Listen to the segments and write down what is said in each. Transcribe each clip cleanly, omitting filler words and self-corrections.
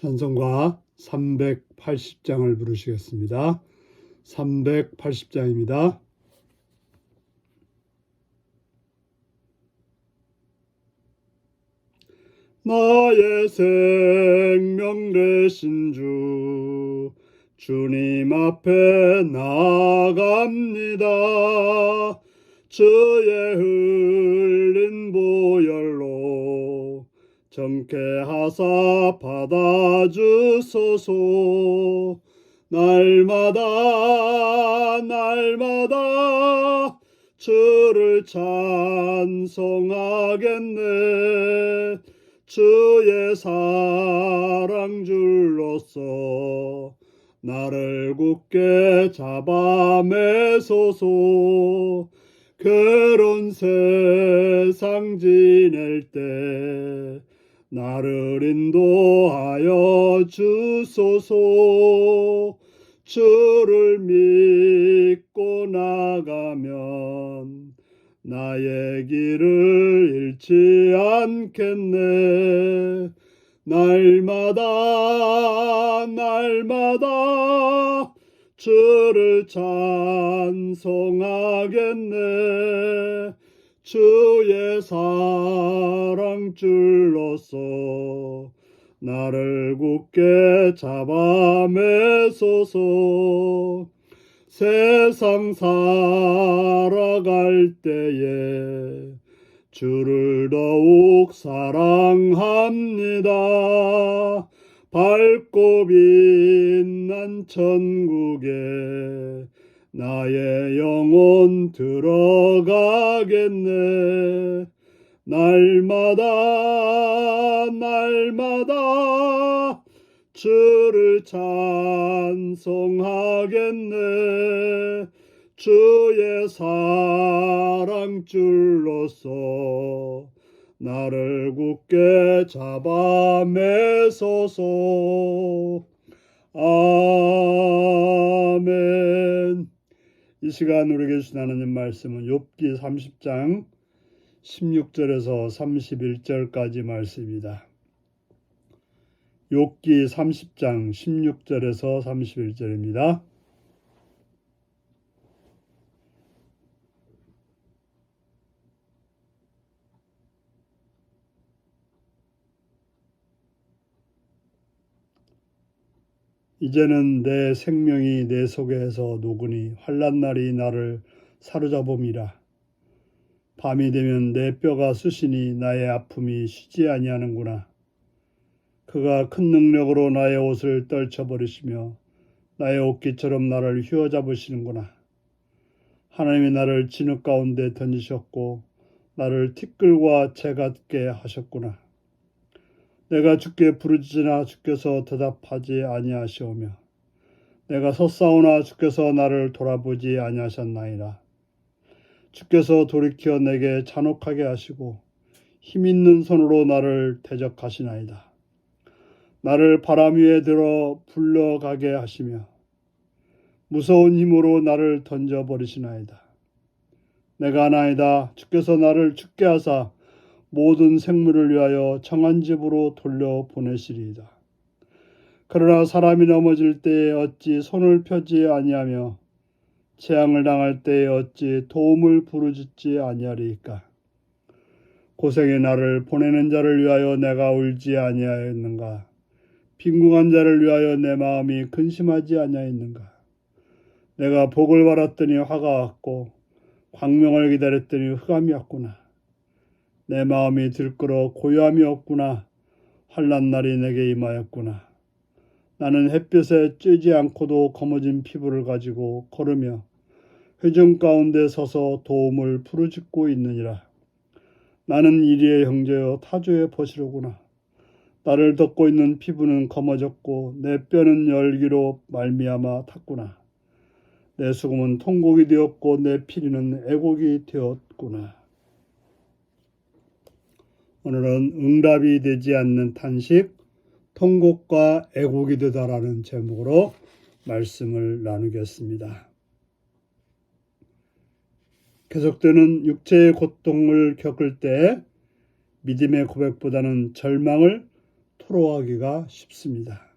찬송가 380장을 부르시겠습니다. 380장입니다. 나의 생명 되신 주님 앞에 나아갑니다. 주의 흘린 보혈로 정케 하사 받아주소서. 날마다 주를 찬송하겠네. 주의 사랑 줄로서 나를 굳게 잡아 매소서. 괴로운 세상 지낼 때 나를 인도하여 주소서. 주를 믿고 나가면 나의 길을 잃지 않겠네. 날마다 주를 찬송하겠네. 주의 사랑 줄로서 나를 굳게 잡아 매소서. 세상 살아갈 때에 주를 더욱 사랑합니다. 밝고 빛난 천국에 나의 영혼 들어가겠네. 날마다 주를 찬송하겠네. 주의 사랑 줄로서 나를 굳게 잡아 매소서. 아멘. 이 시간 우리에게 주신 하나님 말씀은 욥기 30장 16절에서 31절까지 말씀입니다. 욥기 30장 16절에서 31절입니다. 이제는 내 생명이 내 속에서 녹으니 환난 날이 나를 사로잡음이라. 밤이 되면 내 뼈가 쑤시니 나의 아픔이 쉬지 아니하는구나. 그가 큰 능력으로 나의 옷을 떨쳐버리시며 나의 옷깃처럼 나를 휘어잡으시는구나. 하나님이 나를 진흙 가운데 던지셨고 나를 티끌과 재 같게 하셨구나. 내가 주께 부르짖으나 주께서 대답하지 아니하시오며 내가 섰사오나 주께서 나를 돌아보지 아니하셨나이다. 주께서 돌이켜 내게 잔혹하게 하시고 힘있는 손으로 나를 대적하시나이다. 나를 바람 위에 들어 불러가게 하시며 무서운 힘으로 나를 던져버리시나이다. 내가 아나이다. 주께서 나를 죽게 하사 모든 생물을 위하여 정한 집으로 돌려보내시리이다. 그러나 사람이 넘어질 때에 어찌 손을 펴지 아니하며 재앙을 당할 때에 어찌 도움을 부르짖지 아니하리이까. 고생의 나를 보내는 자를 위하여 내가 울지 아니하였는가. 빈궁한 자를 위하여 내 마음이 근심하지 아니하였는가. 내가 복을 바랐더니 화가 왔고 광명을 기다렸더니 흑암이 왔구나. 내 마음이 들끓어 고요함이 없구나. 환난 날이 내게 임하였구나. 나는 햇볕에 쬐지 않고도 검어진 피부를 가지고 걸으며 회중 가운데 서서 도움을 부르짖고 있느니라. 나는 이리의 형제여 타조의 벗이로구나. 나를 덮고 있는 피부는 검어졌고 내 뼈는 열기로 말미암아 탔구나. 내 수금은 통곡이 되었고 내 피리는 애곡이 되었구나. 오늘은 응답이 되지 않는 탄식, 통곡과 애곡이 되다라는 제목으로 말씀을 나누겠습니다. 계속되는 육체의 고통을 겪을 때 믿음의 고백보다는 절망을 토로하기가 쉽습니다.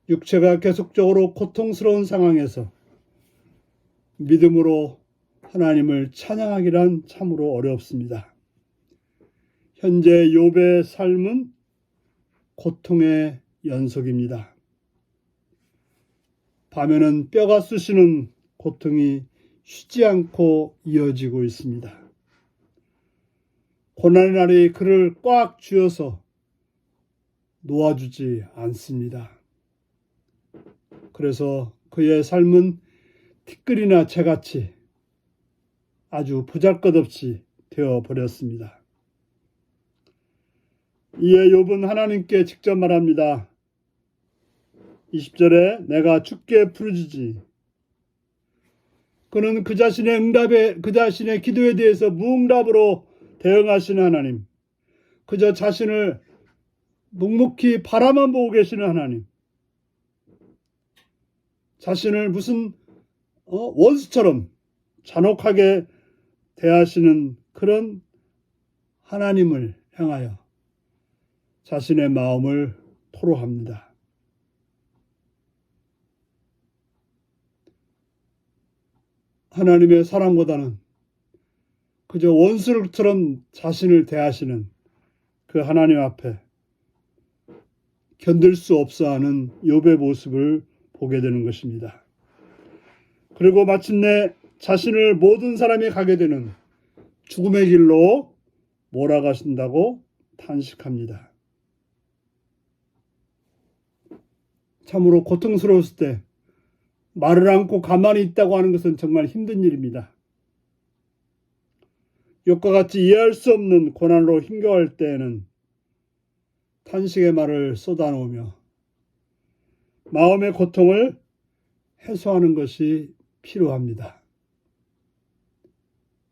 육체가 계속적으로 고통스러운 상황에서 믿음으로 하나님을 찬양하기란 참으로 어렵습니다. 현재 욥의 삶은 고통의 연속입니다. 밤에는 뼈가 쑤시는 고통이 쉬지 않고 이어지고 있습니다. 고난의 날이 그를 꽉 쥐어서 놓아주지 않습니다. 그래서 그의 삶은 티끌이나 채같이 아주 보잘것없이 되어버렸습니다. 이에 욥은 하나님께 직접 말합니다. 20절에 내가 주께 부르짖으니 그는 그 자신의 기도에 대해서 무응답으로 대응하시는 하나님, 그저 자신을 묵묵히 바라만 보고 계시는 하나님, 자신을 무슨 원수처럼 잔혹하게 대하시는 그런 하나님을 향하여 자신의 마음을 토로합니다. 하나님의 사랑보다는 그저 원수처럼 자신을 대하시는 그 하나님 앞에 견딜 수 없어하는 욥의 모습을 보게 되는 것입니다. 그리고 마침내 자신을 모든 사람이 가게 되는 죽음의 길로 몰아가신다고 탄식합니다. 참으로 고통스러웠을 때 말을 않고 가만히 있다고 하는 것은 정말 힘든 일입니다. 욥과 같이 이해할 수 없는 고난으로 힘겨워할 때에는 탄식의 말을 쏟아놓으며 마음의 고통을 해소하는 것이 필요합니다.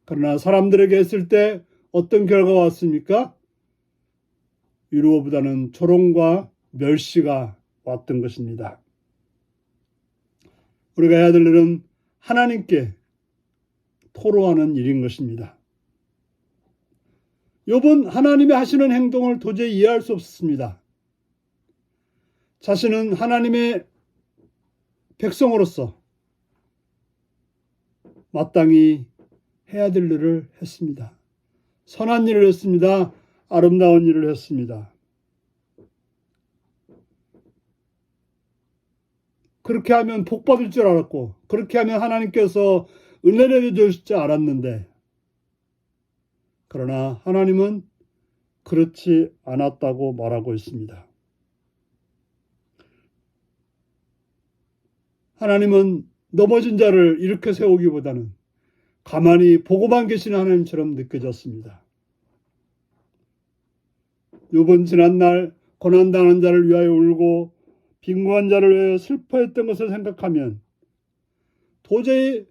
그러나 사람들에게 했을 때 어떤 결과가 왔습니까? 위로보다는 조롱과 멸시가 왔던 것입니다. 우리가 해야 될 일은 하나님께 토로하는 일인 것입니다. 욥은 하나님이 하시는 행동을 도저히 이해할 수 없었습니다. 자신은 하나님의 백성으로서 마땅히 해야 될 일을 했습니다. 선한 일을 했습니다. 아름다운 일을 했습니다. 그렇게 하면 복 받을 줄 알았고, 그렇게 하면 하나님께서 은혜를 주실 줄 알았는데, 그러나 하나님은 그렇지 않았다고 말하고 있습니다. 하나님은 넘어진 자를 일으켜 세우기보다는 가만히 보고만 계시는 하나님처럼 느껴졌습니다. 욥은 지난날 고난당한 자를 위하여 울고 빈곤한 자를 위하여 슬퍼했던 것을 생각하면 도저히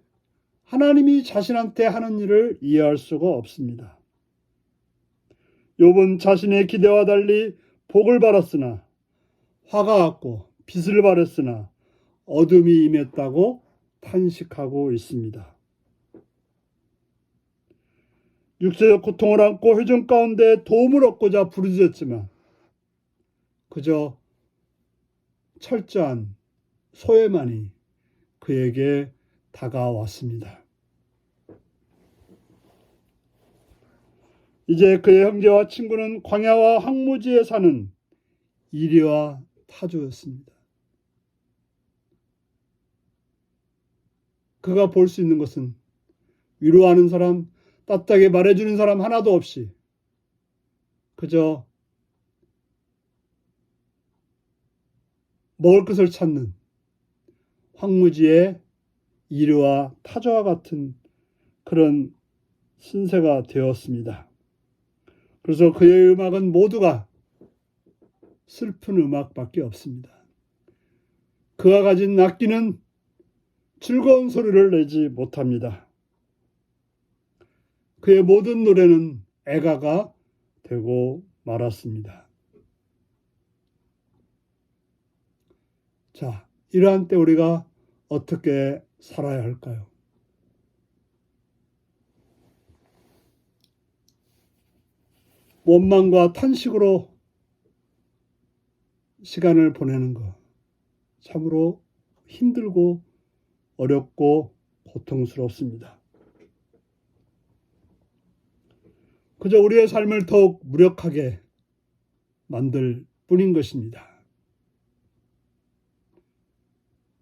하나님이 자신한테 하는 일을 이해할 수가 없습니다. 욥은 자신의 기대와 달리 복을 받았으나 화가 왔고 빛을 발했으나 어둠이 임했다고 탄식하고 있습니다. 육체적 고통을 안고 회중 가운데 도움을 얻고자 부르짖었지만 그저 철저한 소외만이 그에게 다가왔습니다. 이제 그의 형제와 친구는 광야와 황무지에 사는 이리와 타조였습니다. 그가 볼 수 있는 것은 위로하는 사람, 따뜻하게 말해주는 사람 하나도 없이 그저 먹을 것을 찾는 황무지의 이리와 타조와 같은 그런 신세가 되었습니다. 그래서 그의 음악은 모두가 슬픈 음악밖에 없습니다. 그가 가진 악기는 즐거운 소리를 내지 못합니다. 그의 모든 노래는 애가가 되고 말았습니다. 자, 이러한 때 우리가 어떻게 살아야 할까요? 원망과 탄식으로 시간을 보내는 것 참으로 힘들고 어렵고 고통스럽습니다. 그저 우리의 삶을 더욱 무력하게 만들 뿐인 것입니다.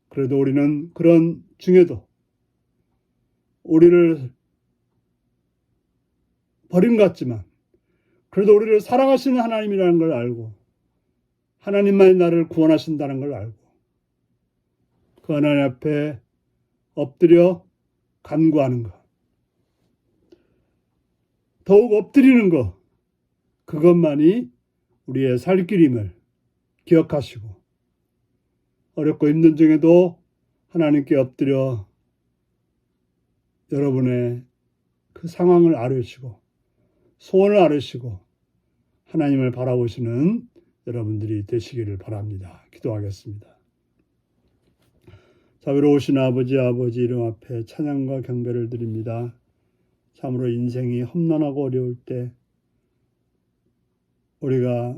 그래도 우리는 그런 중에도 우리를 버림 같지만 그래도 우리를 사랑하시는 하나님이라는 걸 알고 하나님만이 나를 구원하신다는 걸 알고 그 하나님 앞에 엎드려 간구하는 것, 더욱 엎드리는 것, 그것만이 우리의 살 길임을 기억하시고 어렵고 힘든 중에도 하나님께 엎드려 여러분의 그 상황을 아뢰시고 소원을 아뢰시고 하나님을 바라보시는 여러분들이 되시기를 바랍니다. 기도하겠습니다. 자비로우신 아버지 이름 앞에 찬양과 경배를 드립니다. 참으로 인생이 험난하고 어려울 때 우리가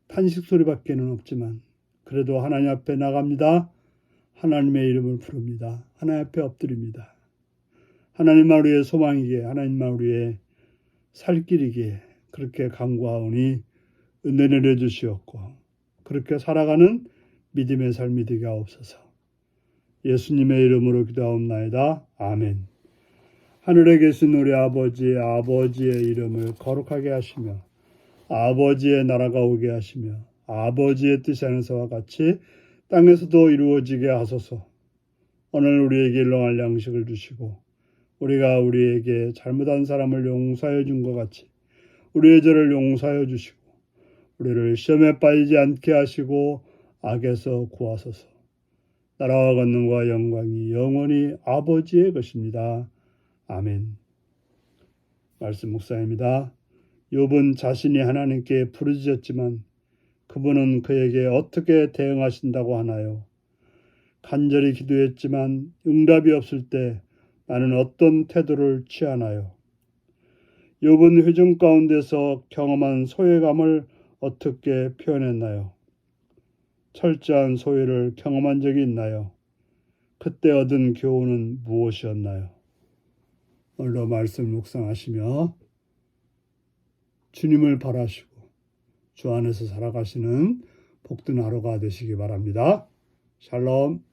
탄식 소리밖에는 없지만 그래도 하나님 앞에 나갑니다. 하나님의 이름을 부릅니다. 하나님 앞에 엎드립니다. 하나님만 우리의 소망이기에 하나님만 우리의 살 길이기에 그렇게 간구하오니 은혜 내려주시옵고 그렇게 살아가는 믿음의 삶이 되게 하옵소서. 예수님의 이름으로 기도하옵나이다. 아멘. 하늘에 계신 우리 아버지의 이름을 거룩하게 하시며 아버지의 나라가 오게 하시며 아버지의 뜻이 하늘에서와 같이 땅에서도 이루어지게 하소서. 오늘 우리에게 일용할 양식을 주시고 우리가 우리에게 잘못한 사람을 용서하여 준 것 같이 우리의 죄를 용서하여 주시고 우리를 시험에 빠지지 않게 하시고 악에서 구하소서. 나라와 권능과 영광이 영원히 아버지의 것입니다. 아멘. 말씀 묵상입니다. 욥은 자신이 하나님께 부르짖었지만 그분은 그에게 어떻게 대응하신다고 하나요? 간절히 기도했지만 응답이 없을 때 나는 어떤 태도를 취하나요? 욥은 회중 가운데서 경험한 소외감을 어떻게 표현했나요? 철저한 소외를 경험한 적이 있나요? 그때 얻은 교훈은 무엇이었나요? 오늘도 말씀 묵상하시며 주님을 바라시고 주 안에서 살아가시는 복된 하루가 되시기 바랍니다. 샬롬.